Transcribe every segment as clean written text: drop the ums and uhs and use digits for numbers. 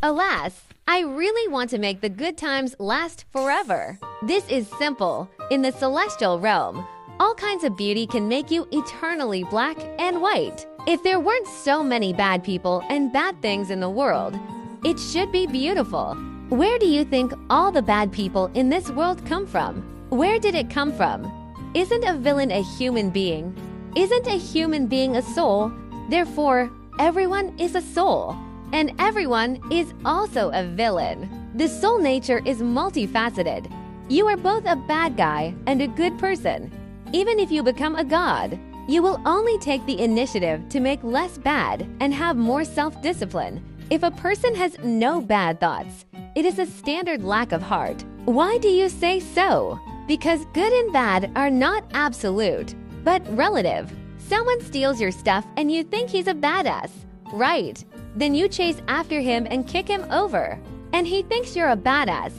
Alas, I really want to make the good times last forever. This is simple. In the celestial realm, all kinds of beauty can make you eternally black and white. If there weren't so many bad people and bad things in the world, it should be beautiful. Where do you think all the bad people in this world come from? Where did it come from? Isn't a villain a human being? Isn't a human being a soul? Therefore, everyone is a soul. And everyone is also a villain. The soul nature is multifaceted. You are both a bad guy and a good person. Even if you become a god, you will only take the initiative to make less bad and have more self-discipline. If a person has no bad thoughts, it is a standard lack of heart. Why do you say so? Because good and bad are not absolute, but relative. Someone steals your stuff and you think he's a badass, right? Then you chase after him and kick him over, and he thinks you're a badass.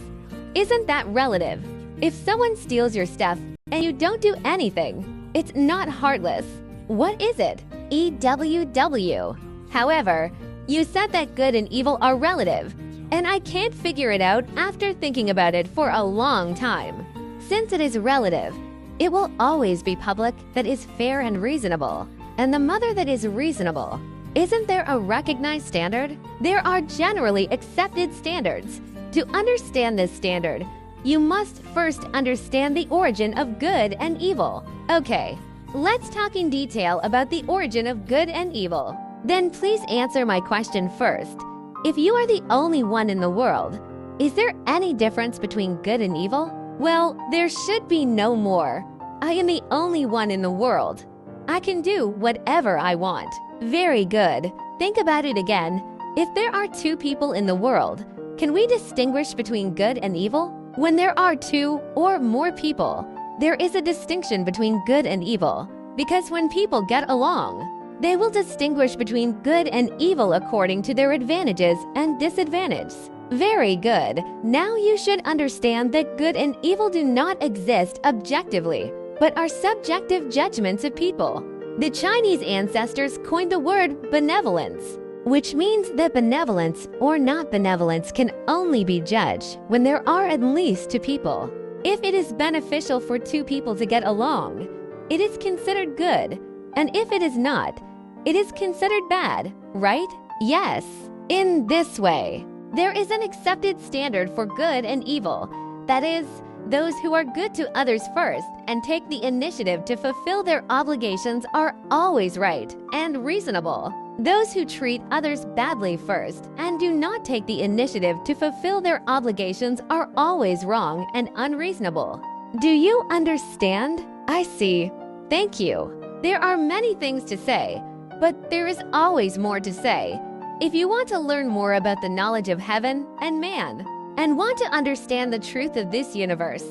Isn't that relative? If someone steals your stuff and you don't do anything, it's not heartless. What is it? EWW. However, you said that good and evil are relative, and I can't figure it out after thinking about it for a long time. Since it is relative, it will always be public that is fair and reasonable, and the mother that is reasonable. Isn't there a recognized standard? There are generally accepted standards. To understand this standard, you must first understand the origin of good and evil. Okay, let's talk in detail about the origin of good and evil. Then please answer my question first. If you are the only one in the world, is there any difference between good and evil? Well, there should be no more. I am the only one in the world. I can do whatever I want. Very good. Think about it again. If there are two people in the world, can we distinguish between good and evil? When there are two or more people, there is a distinction between good and evil, because when people get along, they will distinguish between good and evil according to their advantages and disadvantages. Very good. Now you should understand that good and evil do not exist objectively, but are subjective judgments of people. The Chinese ancestors coined the word benevolence, which means that benevolence or not benevolence can only be judged when there are at least two people. If it is beneficial for two people to get along, it is considered good, and if it is not, it is considered bad, right? Yes. In this way, there is an accepted standard for good and evil. That is, those who are good to others first and take the initiative to fulfill their obligations are always right and reasonable. Those who treat others badly first and do not take the initiative to fulfill their obligations are always wrong and unreasonable. Do you understand? I see. Thank you. There are many things to say, but there is always more to say. If you want to learn more about the knowledge of heaven and man, and want to understand the truth of this universe,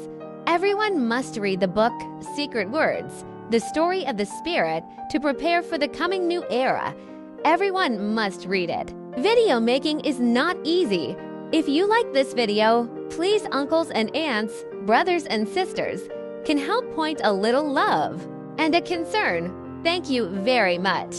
everyone must read the book Secret Words, the story of the Spirit, to prepare for the coming new era. Everyone must read it. Video making is not easy. If you like this video, please uncles and aunts, brothers and sisters, can help point a little love and a concern. Thank you very much.